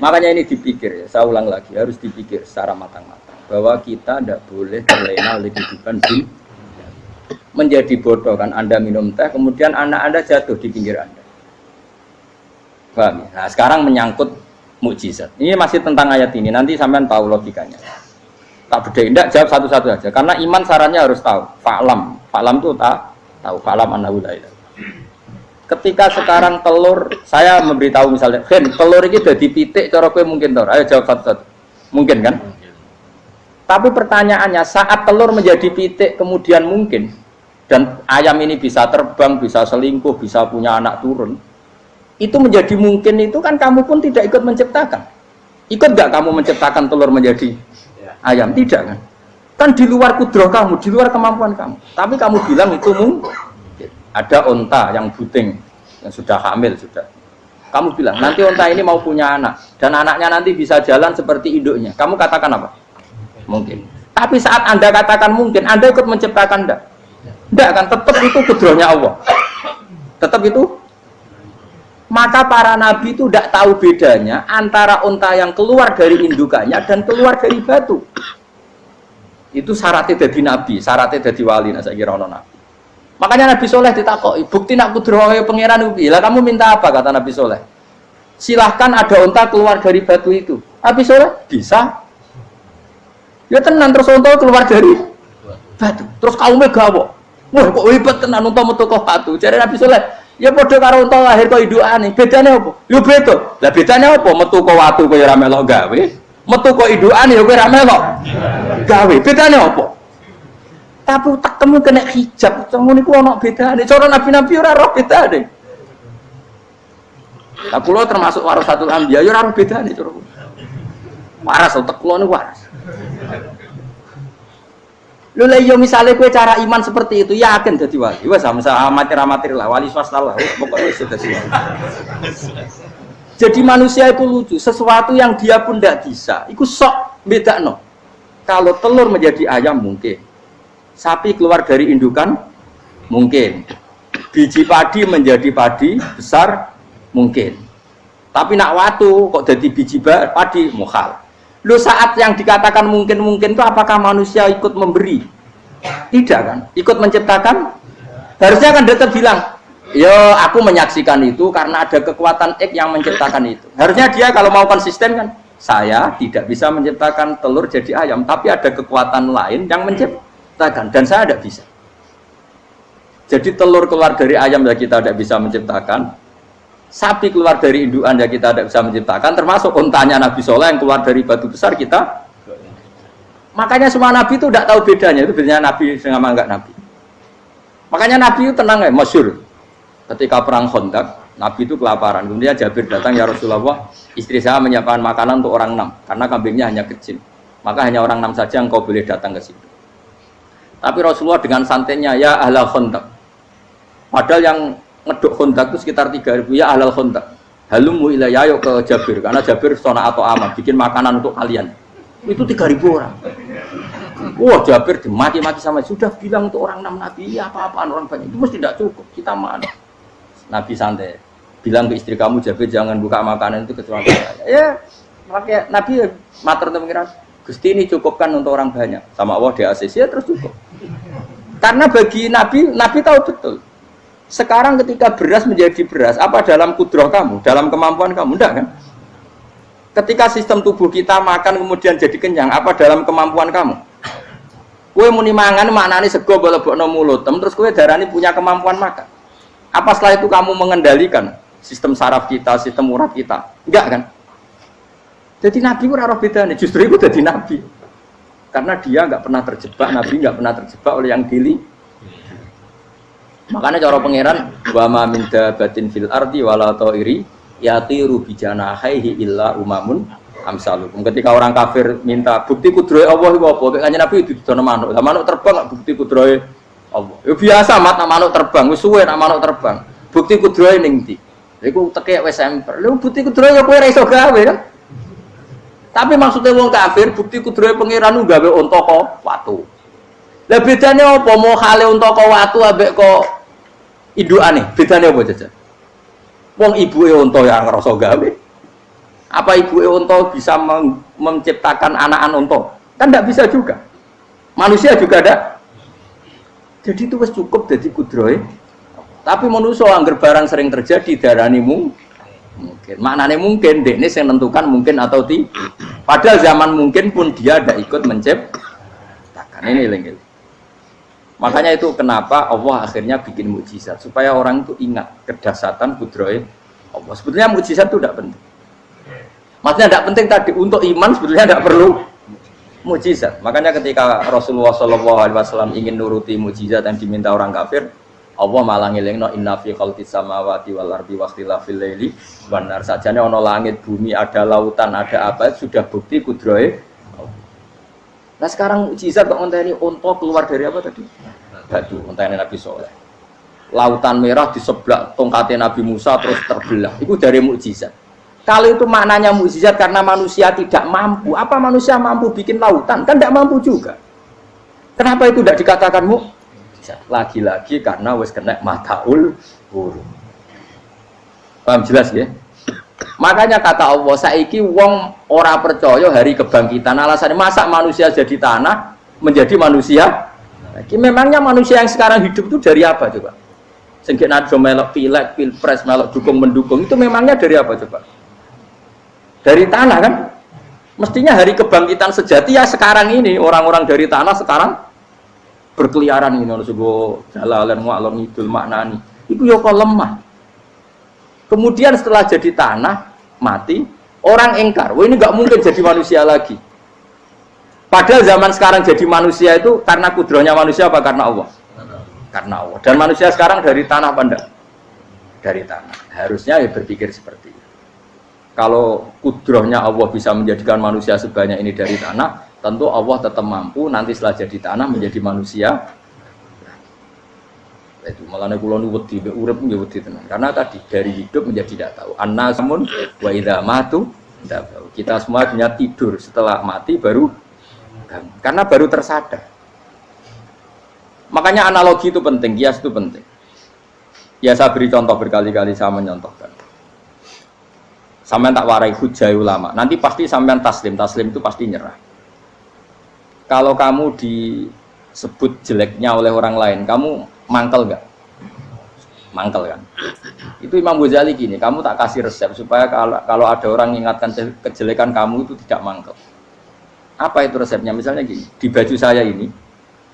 Makanya ini dipikir ya, saya ulang lagi, harus dipikir secara matang-matang bahwa kita tidak boleh terlena oleh kehidupan menjadi bodoh kan. Anda minum teh, kemudian anak Anda jatuh di pinggir Anda. Paham ya? Nah sekarang menyangkut mukjizat. Ini masih tentang ayat ini, nanti sampean tahu logikanya. Tak bedain, tidak jawab satu-satu aja. Karena iman sarannya harus tahu. Fa'lam itu tak tahu. Fa'lam annahu la ilaha. Ketika sekarang telur, saya memberitahu misalnya, telur ini udah dipitik, cara kowe mungkin tor. Ayo jawab satu-satu. Mungkin kan? Tapi pertanyaannya, saat telur menjadi pitik kemudian mungkin, dan ayam ini bisa terbang, bisa selingkuh, bisa punya anak turun, itu menjadi mungkin itu kan kamu pun tidak ikut menciptakan. Ikut gak kamu menciptakan telur menjadi ayam? Tidak kan? Kan di luar kudrah kamu, di luar kemampuan kamu. Tapi kamu bilang itu mungkin. Ada onta yang buting, yang sudah hamil sudah. Kamu bilang, nanti onta ini mau punya anak. Dan anaknya nanti bisa jalan seperti induknya. Kamu katakan apa? Mungkin. Tapi saat Anda katakan mungkin, Anda ikut menciptakan enggak? Enggak kan? Tetap itu kudrahnya Allah. Tetap itu. Maka para nabi itu tidak tahu bedanya antara onta yang keluar dari indukannya dan keluar dari batu. Itu syaratnya jadi nabi, syaratnya jadi wali. Nah, saya kira ono nabi. Makanya Nabi Soleh ditakoki, bukti nak kudrahe pangeran ubi. Lah kamu minta apa, kata Nabi Soleh? Silahkan ada onta keluar dari batu itu. Nabi Soleh bisa. Ya tenan terus onta keluar dari batu. Terus kaumnya gawok. Wah kok hebat tenan onta metu kok batu. Jare Nabi Soleh, ya padha karo onta lahir kok indukane. Bedane apa? Ya beda. Lah bedane apa? Metu kok watu kok ya ora melok gawe. Metu kok indukane ya kowe ora melok gawe. Bedane apa? Tapi tak temu kena hijab, ngono niku ana bedane. Cara nabi-nabi ora roh bedane. Lah kula termasuk warasatul anbiya ya ora roh bedane cara. Waras utek kula niku waras. Lha iya misale kowe cara iman seperti itu yakin dadi wali. Wes sama amatir-amatir lah, wali swasta lah, pokoknya wis dadi wali. Jadi manusia itu lucu, sesuatu yang dia pun tidak bisa, iku sok bedakno. Kalau telur menjadi ayam mungkin. Sapi keluar dari indukan mungkin, biji padi menjadi padi besar mungkin, tapi nak watu kok jadi biji padi mukhal. Lo saat yang dikatakan mungkin itu apakah manusia ikut memberi? Tidak kan? Ikut menciptakan? Harusnya kan tetap bilang, yo aku menyaksikan itu karena ada kekuatan X yang menciptakan itu. Harusnya dia kalau mau konsisten kan, saya tidak bisa menciptakan telur jadi ayam, tapi ada kekuatan lain yang menciptakan. Dan saya tidak bisa. Jadi telur keluar dari ayam ya kita tidak bisa menciptakan. Sapi keluar dari indukan ya kita tidak bisa menciptakan. Termasuk untanya Nabi Soleh yang keluar dari batu besar kita. Makanya semua Nabi itu tidak tahu bedanya. Itu bedanya Nabi sama enggak Nabi. Makanya Nabi itu tenang ya, masyhur. Ketika perang Khandaq, Nabi itu kelaparan. Kemudian Jabir datang, ya Rasulullah, istri saya menyiapkan makanan untuk orang 6. Karena kambingnya hanya kecil. Maka hanya orang 6 saja yang kau boleh datang ke situ. Tapi Rasulullah dengan santainya, ya ahlal Khandaq. Padahal yang ngeduk Khandaq itu sekitar 3.000, ya ahlal Khandaq. Halumu ilayya, yuk ke Jabir. Karena Jabir sona atau amat, bikin makanan untuk kalian. Itu 3.000 orang. Wah Jabir dimaki-maki sama, sudah bilang untuk orang 6 Nabi, ya apa-apaan orang banyak. Itu mesti tidak cukup, kita mana. Nabi santai. Bilang ke istri kamu, Jabir jangan buka makanan itu kecuali saya. Ya, makanya Nabi matur untuk pengiran. Gusti ini cukupkan untuk orang banyak. Sama Allah di ACC ya terus cukup. Karena bagi Nabi, Nabi tahu betul. Sekarang ketika beras menjadi beras, apa dalam kudrah kamu, dalam kemampuan kamu? Enggak kan? Ketika sistem tubuh kita makan kemudian jadi kenyang, apa dalam kemampuan kamu? Kue muni mangan maknane sego bolebokno mulut, terus kue darani punya kemampuan makan. Apa setelah itu kamu mengendalikan sistem saraf kita, sistem urat kita? Enggak kan? Jadi Nabi ora roh bedane, justru itu jadi Nabi. Karena dia enggak pernah terjebak, Nabi enggak pernah terjebak oleh yang dili. Makanya cara pangeran wa ma min dabatin fil ardi wala ta'iri yatiru bijanahihi illa umamun amsalukum. Ketika orang kafir minta bukti kudrahe Allah iku apa? Kayaknya Nabi itu didono manuk. Lah manuk terbang bukti kudrahe Allah. Ya biasa mat manuk terbang, wis suwe nak manuk terbang. Bukti kudrahe ning ndi? Iku tekek wis emper. Lha bukti kudrahe ya kowe ora iso gawe kan? Tapi maksudnya wong kafir bukti kudrahe pangeran ku gawe unta kok watu. Lah bedane apa mau hale unta kok watu ambek kok indukane? Bedane apa jajan? Wong ibuke unta ya ngrasa gawe. Apa ibu onto bisa menciptakan anakan onto? Kan tidak bisa juga. Manusia juga ada. Jadi itu wis cukup jadi kudrohe. Tapi manusia angger barang sering terjadi darani mungkin. Maknanya mungkin dekne sing menentukan mungkin atau tidak. Padahal zaman mungkin pun dia ada ikut menciptakan. Ini lagi. Makanya itu kenapa Allah akhirnya bikin mukjizat supaya orang itu ingat kedahsyatan kudrohe Allah. Sebetulnya mukjizat itu tidak penting. Maksudnya tidak penting tadi untuk iman sebetulnya tidak perlu mukjizat. Makanya ketika Rasulullah SAW ingin nuruti mukjizat yang diminta orang kafir, Allah malah ngelingno inna fi khalqis samawati wal ardi wakhtilafil laili wan nar. Sajane ana langit, bumi, ada lautan, ada apa sudah bukti kudrohe. Nah sekarang mukjizat kok ngenteni unta keluar dari apa tadi? Batu, ngenteni Nabi Soleh. Lautan merah di sebelah tongkatnya Nabi Musa terus terbelah. Itu dari mukjizat. Kalau itu maknanya mukjizat karena manusia tidak mampu, apa manusia mampu bikin lautan? Kan tidak mampu juga. Kenapa itu tidak dikatakan mukjizat? Lagi-lagi karena wis kena mataul huruf. Paham jelas ya? Makanya kata Allah, saiki wong ora percaya hari kebangkitan. Alasannya masa manusia jadi tanah menjadi manusia? Memangnya manusia yang sekarang hidup itu dari apa coba? Sengkit nado melok pilek, pilpres, melok dukung mendukung itu memangnya dari apa coba? Dari tanah kan? Mestinya hari kebangkitan sejati ya sekarang ini orang-orang dari tanah sekarang berkeliaran ini harus go jalalan ngalor ngidul maknani. Itu ya kok lemah. Kemudian setelah jadi tanah mati, orang engkar, wah ini nggak mungkin jadi manusia lagi. Padahal zaman sekarang jadi manusia itu karena kudrohnya manusia apa karena Allah? Karena Allah. Dan manusia sekarang dari tanah apa enggak? Dari tanah. Harusnya ya berpikir seperti itu. Kalau kudrohnya Allah bisa menjadikan manusia sebanyak ini dari tanah, tentu Allah tetap mampu nanti setelah jadi tanah menjadi manusia. Itu malah kula nu wedi urip nggih wedi tenan. Karena tadi dari hidup menjadi tidak tahu. Annasun wa idza matu tidak tahu. Kita semua punya tidur setelah mati baru karena baru tersadar. Makanya analogi itu penting, kias itu penting. Ya saya beri contoh berkali-kali saya menyontohkan. Sampean tak warai hujah ulama. Nanti pasti sampean taslim itu pasti nyerah. Kalau kamu disebut jeleknya oleh orang lain, kamu mangkel nggak? Mangkel kan? Itu Imam Ghazali gini, kamu tak kasih resep supaya kalau ada orang mengingatkan kejelekan kamu itu tidak mangkel. Apa itu resepnya? Misalnya gini, di baju saya ini,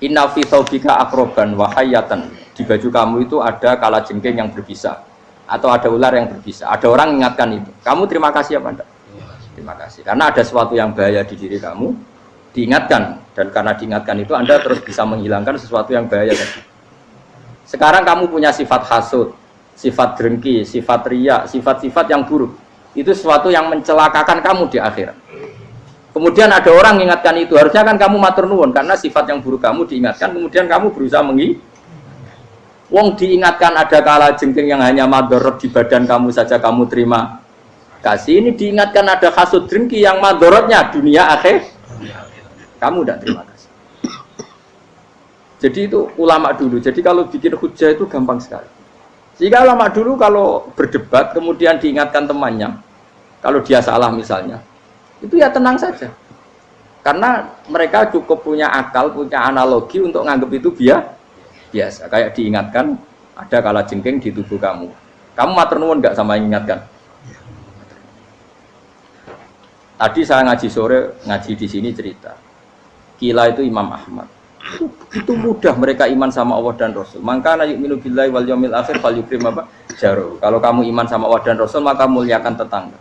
inna fi thawbika akroban wa hayatan. Di baju kamu itu ada kalajengking yang berbisa atau ada ular yang berbisa. Ada orang mengingatkan itu. Kamu terima kasih apa enggak? Terima kasih. Karena ada sesuatu yang bahaya di diri kamu, diingatkan, dan karena diingatkan itu Anda terus bisa menghilangkan sesuatu yang bahaya tadi. Sekarang kamu punya sifat hasud, sifat dengki, sifat riya, sifat-sifat yang buruk. Itu sesuatu yang mencelakakan kamu di akhirat. Kemudian ada orang mengingatkan itu, harusnya kan kamu matur nuwun karena sifat yang buruk kamu diingatkan, kemudian kamu berusaha Wong diingatkan ada kalajengking yang hanya madorot di badan kamu saja kamu terima kasih. Ini diingatkan ada hasud dengki yang madorotnya dunia akhir, kamu tidak terima kasih. Jadi itu ulama dulu. Jadi kalau bikin hujah itu gampang sekali. Sehingga ulama dulu kalau berdebat kemudian diingatkan temannya, kalau dia salah misalnya, itu ya tenang saja. Karena mereka cukup punya akal, punya analogi untuk nganggap itu biasa. Kayak diingatkan ada kalajengking di tubuh kamu. Kamu matur nuwun enggak sama ingatkan? Tadi saya ngaji sore, ngaji di sini cerita. Kila itu Imam Ahmad. Itu mudah mereka iman sama Allah dan Rasul. Maka yu'minu billahi wal yaumil akhir falyukrim apa? Jaru. Kalau kamu iman sama Allah dan Rasul maka muliakan tetangga.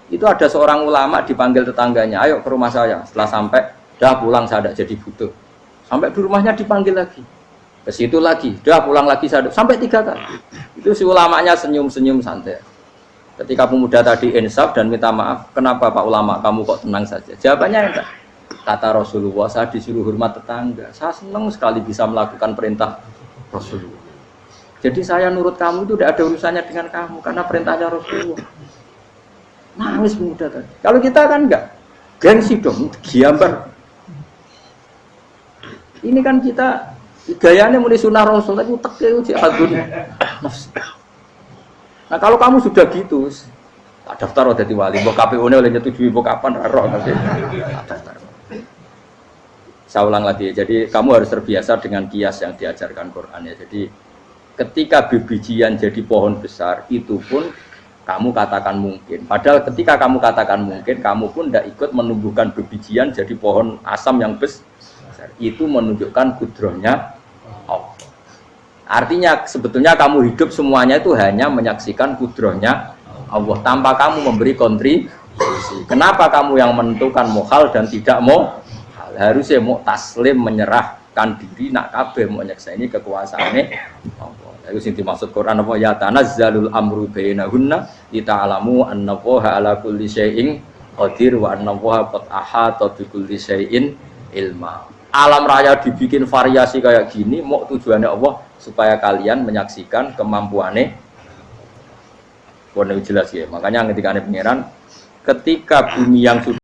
Itu ada seorang ulama dipanggil tetangganya, ayo ke rumah saya. Setelah sampai, dah pulang saya tidak jadi butuh. Sampai di rumahnya dipanggil lagi. Ke situ lagi, dah pulang lagi saya sampai 3 kali. Itu si ulamanya senyum-senyum santai. Ketika pemuda tadi insaf dan minta maaf, kenapa Pak Ulama kamu kok tenang saja? Jawabannya enggak. Kata Rasulullah, saya disuruh hormat tetangga. Saya senang sekali bisa melakukan perintah Rasulullah. Jadi saya nurut kamu itu tidak ada urusannya dengan kamu karena perintahnya Rasulullah. Nangis pemuda tadi. Kalau kita kan enggak, gengsi dong, giambar. Ini kan kita gayanya mulai sunnah Rasul, tapi utek itu jihadun nafsi. Nah kalau kamu sudah gitu, Tak daftar dadi wali, mbok KPU-ne oleh nyetujui mbok kapan ora roh tapi tak daftar. Saya ulang lagi, jadi kamu harus terbiasa dengan kias yang diajarkan Quran ya. Jadi ketika bibijian jadi pohon besar, itu pun kamu katakan mungkin. Padahal ketika kamu katakan mungkin, kamu pun tidak ikut menumbuhkan bibijian jadi pohon asam yang besar. Itu menunjukkan kudrohnya Allah. Artinya sebetulnya kamu hidup semuanya itu hanya menyaksikan kudrohnya Allah tanpa kamu memberi kontribusi. Kenapa kamu yang menentukan mau hal dan tidak mau hal? Harusnya mau taslim menyerahkan diri nak kabeh mau nyakseni kekuasaane Allah. Itu sing dimaksud Quran apa ya tanazzalul amru bainahunna lita'lamu annallaha ala kulli syai'in qadir wa annallaha qad ahata bi kulli syai'in ilma. Alam raya dibikin variasi kayak gini mau tujuannya Allah supaya kalian menyaksikan kemampuannya. Warna jelas ya. Makanya ketika ada pangeran, ketika bumi yang sudah